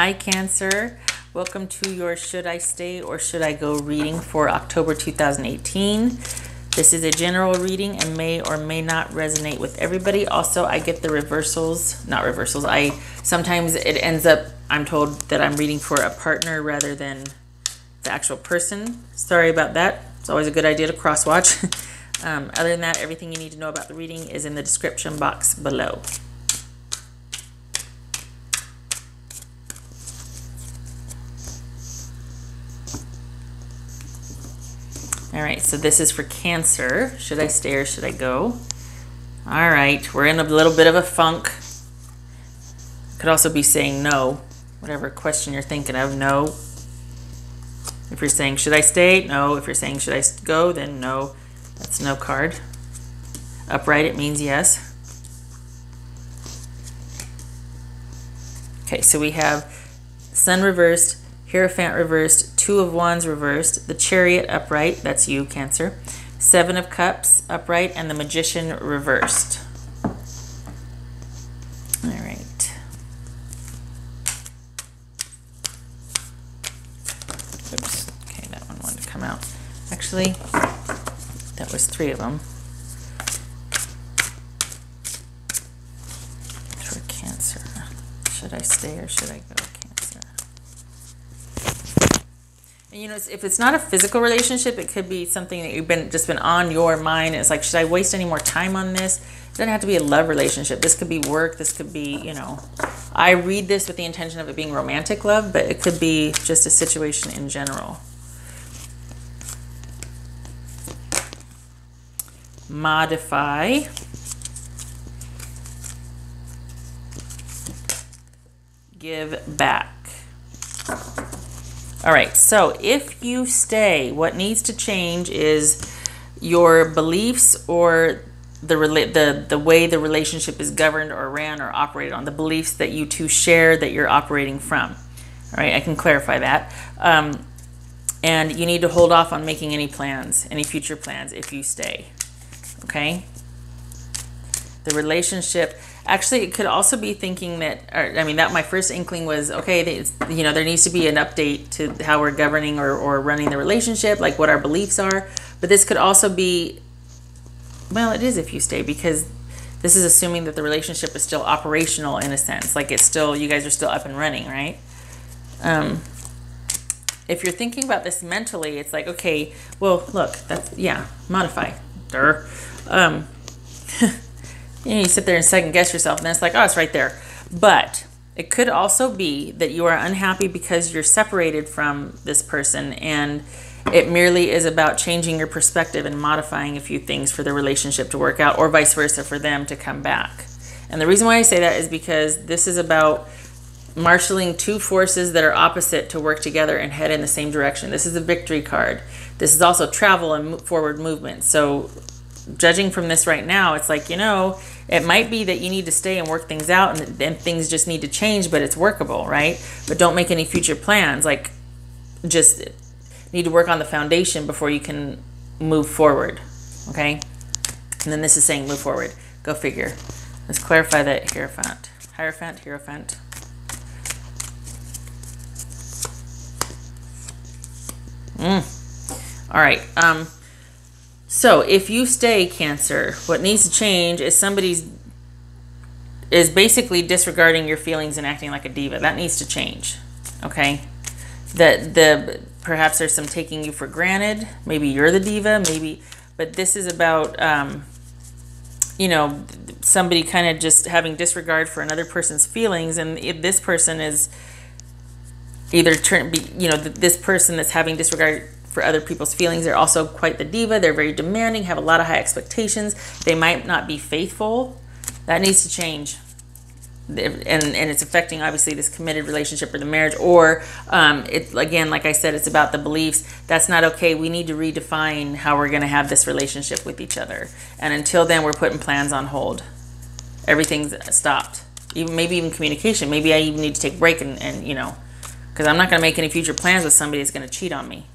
Hi Cancer, welcome to your Should I Stay or Should I Go reading for October 2018. This is a general reading and may or may not resonate with everybody. Also, I get the reversals, not reversals. Sometimes it ends up, I'm told that I'm reading for a partner rather than the actual person. Sorry about that. It's always a good idea to cross watch. Other than that, everything you need to know about the reading is in the description box below. All right, so this is for Cancer. Should I stay or should I go? All right, we're in a little bit of a funk. Could also be saying no, whatever question you're thinking of, no. If you're saying, should I stay? No. If you're saying, should I go? Then no. That's no card. Upright, it means yes. Okay, so we have Sun reversed, Hierophant reversed, Two of Wands reversed, the Chariot upright, that's you, Cancer, Seven of Cups upright, and the Magician reversed. All right. Oops. Okay, that one wanted to come out. Actually, that was three of them. For Cancer. Should I stay or should I go, Cancer? And you know, if it's not a physical relationship, it could be something that you've just been on your mind. It's like, should I waste any more time on this? It doesn't have to be a love relationship. This could be work. This could be, you know, I read this with the intention of it being romantic love, but it could be just a situation in general. Modify. Give back. All right, so if you stay, what needs to change is your beliefs or the way the relationship is governed or ran or operated on, the beliefs that you two share that you're operating from. All right, I can clarify that. And you need to hold off on making any plans, any future plans if you stay, okay? The relationship, actually, it could also be thinking that, I mean, that my first inkling was, okay, you know, there needs to be an update to how we're governing or running the relationship, like what our beliefs are. But this could also be, well, it is if you stay, because this is assuming that the relationship is still operational in a sense, like it's still, you guys are still up and running, right? If you're thinking about this mentally, it's like, okay, well, look, that's, yeah, modify. Durr. You know, you sit there and second guess yourself, and then it's like, oh, it's right there. But it could also be that you are unhappy because you're separated from this person, and it merely is about changing your perspective and modifying a few things for the relationship to work out, or vice versa for them to come back. And the reason why I say that is because this is about marshaling two forces that are opposite to work together and head in the same direction. This is a victory card. This is also travel and forward movement. So judging from this right now, it's like, you know, it might be that you need to stay and work things out, and things just need to change, but it's workable, right? But don't make any future plans. Like, just need to work on the foundation before you can move forward, okay? And then this is saying move forward. Go figure. Let's clarify that Hierophant. Hierophant. All right. So if you stay, Cancer, what needs to change is is basically disregarding your feelings and acting like a diva. That needs to change, okay? Perhaps there's some taking you for granted. Maybe you're the diva, maybe, but this is about, you know, somebody kind of just having disregard for another person's feelings, and if this person is either, you know, this person that's having disregard for other people's feelings, they're also quite the diva. They're very demanding, have a lot of high expectations. They might not be faithful. That needs to change. And it's affecting, obviously, this committed relationship or the marriage. Or, again, like I said, it's about the beliefs. That's not okay. We need to redefine how we're going to have this relationship with each other. And until then, we're putting plans on hold. Everything's stopped. Maybe even communication. Maybe I even need to take a break and you know, because I'm not going to make any future plans with somebody that's going to cheat on me.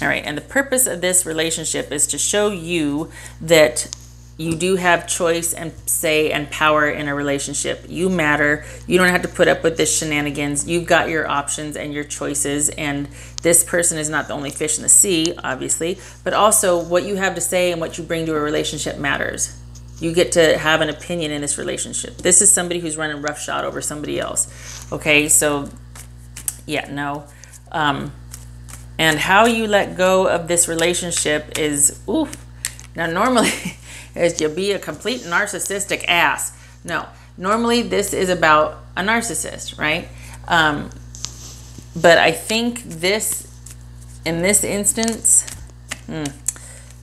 All right, and the purpose of this relationship is to show you that you do have choice and say and power in a relationship. You matter. You don't have to put up with this shenanigans. You've got your options and your choices, and this person is not the only fish in the sea, obviously, but also what you have to say and what you bring to a relationship matters. You get to have an opinion in this relationship. This is somebody who's running roughshod over somebody else. Okay, so yeah, no. And how you let go of this relationship is, oof. Now, normally, is you be a complete narcissistic ass. No, normally this is about a narcissist, right? But I think this, in this instance,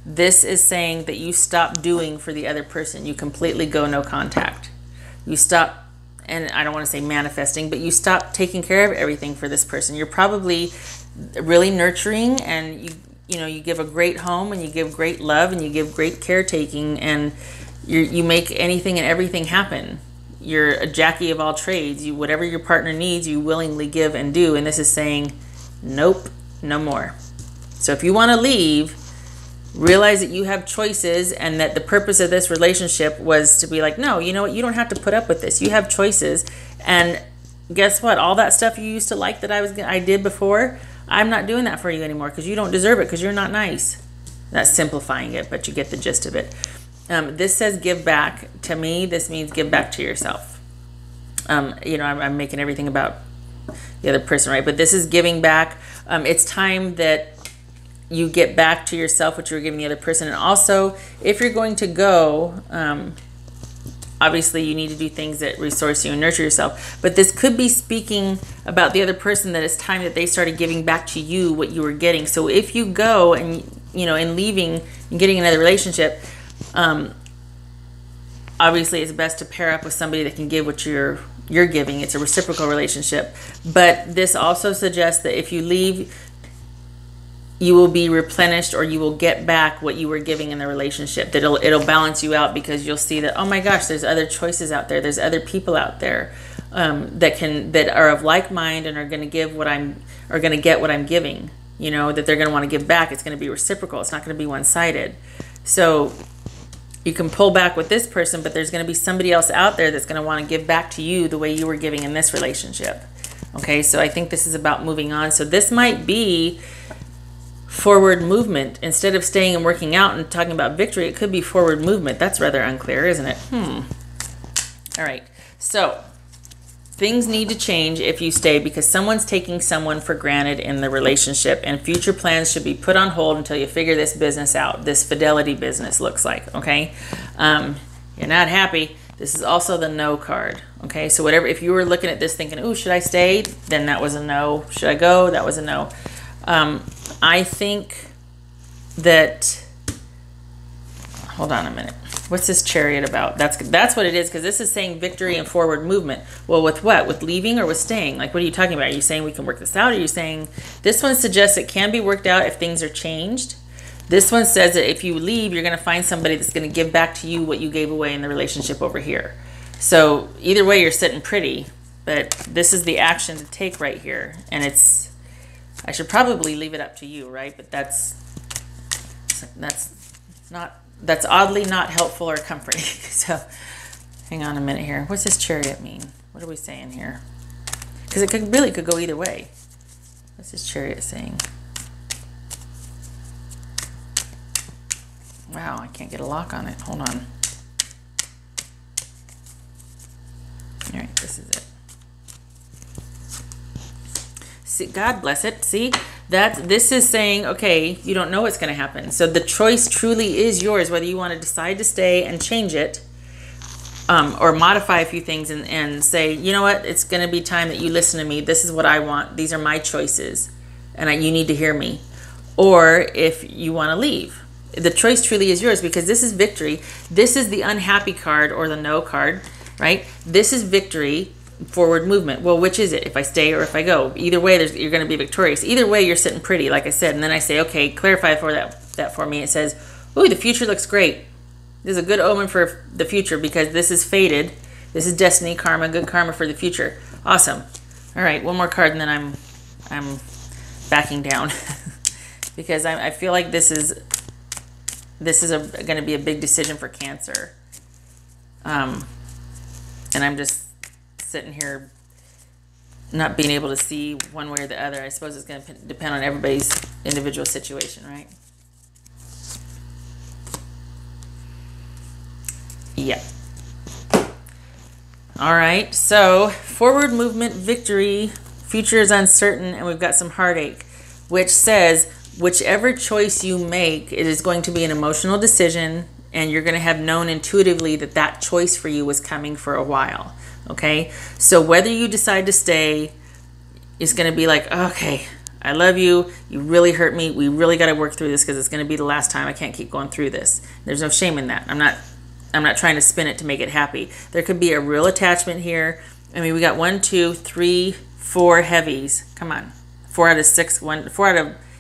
this is saying that you stop doing for the other person. You completely go no contact. You stop, and I don't want to say manifesting, but you stop taking care of everything for this person. You're probably really nurturing, and you give a great home, and you give great love, and you give great caretaking, and you make anything and everything happen. You're a Jackie of all trades. Whatever your partner needs, you willingly give and do. And this is saying, nope, no more. So if you want to leave, realize that you have choices, and that the purpose of this relationship was to be like, no, you know what? You don't have to put up with this. You have choices. And guess what? All that stuff you used to like that I did before, I'm not doing that for you anymore because you don't deserve it, because you're not nice. That's simplifying it, but you get the gist of it. This says give back. To me, this means give back to yourself. I'm making everything about the other person, right? But this is giving back. It's time that you get back to yourself what you were giving the other person. And also, if you're going to go, obviously you need to do things that resource you and nurture yourself. But this could be speaking about the other person, that it's time that they started giving back to you what you were getting. So if you go and, in leaving and getting another relationship, obviously it's best to pair up with somebody that can give what you're giving. It's a reciprocal relationship. But this also suggests that if you leave, you will be replenished, or you will get back what you were giving in the relationship. That it'll balance you out, because you'll see that, oh my gosh, there's other choices out there. There's other people out there that are of like mind and are going to get what I'm giving. That they're going to want to give back. It's going to be reciprocal. It's not going to be one-sided. So you can pull back with this person, but there's going to be somebody else out there that's going to want to give back to you the way you were giving in this relationship. Okay, so I think this is about moving on. So this might be forward movement. Instead of staying and working out and talking about victory, it could be forward movement. That's rather unclear, isn't it? All right, so things need to change if you stay, because someone's taking someone for granted in the relationship, and future plans should be put on hold until you figure this business out. This fidelity business looks like, okay? You're not happy. This is also the no card, okay? So whatever, if you were looking at this thinking, ooh, should I stay? Then that was a no. Should I go? That was a no. I think that, hold on a minute. What's this Chariot about? That's what it is, because this is saying victory and forward movement. Well, with what? With leaving or with staying? Like, what are you talking about? Are you saying we can work this out? Or are you saying this one suggests it can be worked out if things are changed? This one says that if you leave, you're going to find somebody that's going to give back to you what you gave away in the relationship over here. So either way, you're sitting pretty, but this is the action to take right here. And I should probably leave it up to you, right? But that's oddly not helpful or comforting. So hang on a minute here. What's this Chariot mean? What are we saying here? Because it really could go either way. What's this Chariot saying? Wow, I can't get a lock on it. Hold on. All right, this is it. See, God bless it. See, this is saying, okay, you don't know what's going to happen. So the choice truly is yours, whether you want to decide to stay and change it, or modify a few things and say, you know what, it's going to be time that you listen to me. This is what I want. These are my choices, and you need to hear me. Or if you want to leave, the choice truly is yours, because this is victory. This is the unhappy card, or the no card, right? This is victory. Forward movement. Well, which is it? If I stay or if I go? Either way, you're going to be victorious. Either way, you're sitting pretty, like I said. And then I say, okay, clarify that for me. It says, ooh, the future looks great. This is a good omen for the future, because this is fated. This is destiny, karma, good karma for the future. Awesome. All right, one more card, and then I'm backing down because I feel like this is this is going to be a big decision for Cancer. And I'm just sitting here not being able to see one way or the other. I suppose it's going to depend on everybody's individual situation, right? Yeah. All right, so forward movement, victory, future is uncertain, and we've got some heartache, which says whichever choice you make, it is going to be an emotional decision, and you're going to have known intuitively that that choice for you was coming for a while, okay? So whether you decide to stay, it's going to be like, okay, I love you, you really hurt me, we really got to work through this because it's going to be the last time. I can't keep going through this. There's no shame in that. I'm not trying to spin it to make it happy. There could be a real attachment here. I mean, we got 1, 2, 3, 4 heavies. Come on. 4 out of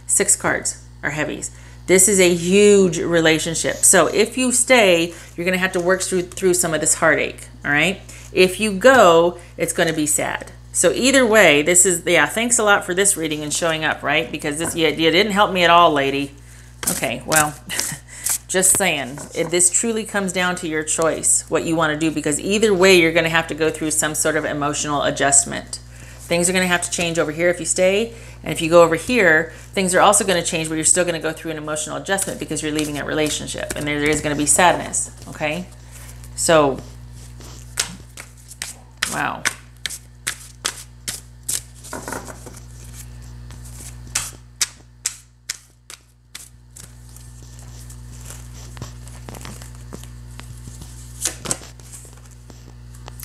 6 cards are heavies. This is a huge relationship. So if you stay, you're going to have to work through some of this heartache, all right? If you go, it's going to be sad. So either way, this is, yeah, thanks a lot for this reading and showing up, right? Because this, you didn't help me at all, lady. Okay, well, just saying, this truly comes down to your choice, what you want to do, because either way, you're going to have to go through some sort of emotional adjustment. Things are going to have to change over here if you stay, and if you go over here, things are also going to change, but you're still going to go through an emotional adjustment because you're leaving a relationship, and there is going to be sadness, okay? So, wow.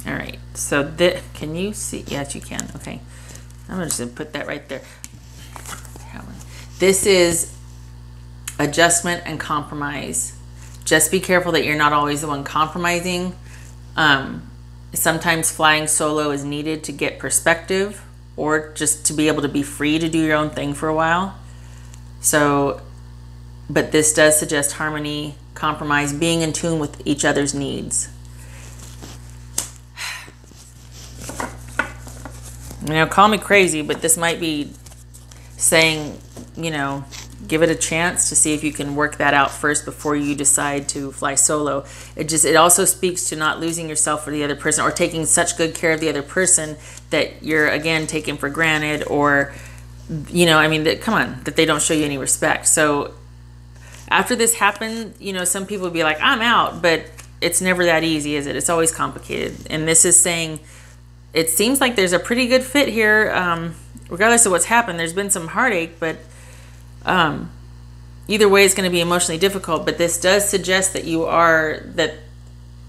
All right, so can you see? Yes, you can. Okay, I'm just gonna put that right there. This is adjustment and compromise. Just be careful that you're not always the one compromising. Sometimes flying solo is needed to get perspective, or just to be able to be free to do your own thing for a while. So, but this does suggest harmony, compromise, being in tune with each other's needs. You know, call me crazy, but this might be saying, you know, give it a chance to see if you can work that out first before you decide to fly solo. It also speaks to not losing yourself for the other person, or taking such good care of the other person that you're, again, taken for granted, or, you know, I mean, come on, that they don't show you any respect. So after this happened, you know, some people would be like, I'm out, but it's never that easy, is it? It's always complicated. And this is saying, it seems like there's a pretty good fit here, regardless of what's happened. There's been some heartache, but either way it's going to be emotionally difficult. But this does suggest that that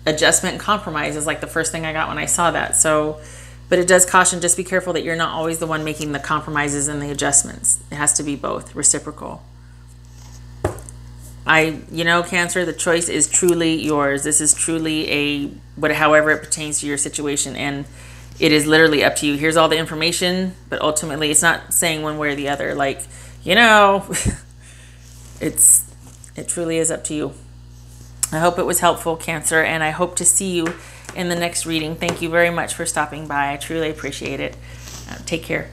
adjustment and compromise is like the first thing I got when I saw that. So, but it does caution, just be careful that you're not always the one making the compromises and the adjustments. It has to be both, reciprocal. You know, Cancer, the choice is truly yours. This is truly however it pertains to your situation, and it is literally up to you. Here's all the information, but ultimately it's not saying one way or the other. Like, you know, it truly is up to you. I hope it was helpful, Cancer, and I hope to see you in the next reading. Thank you very much for stopping by. I truly appreciate it. Take care.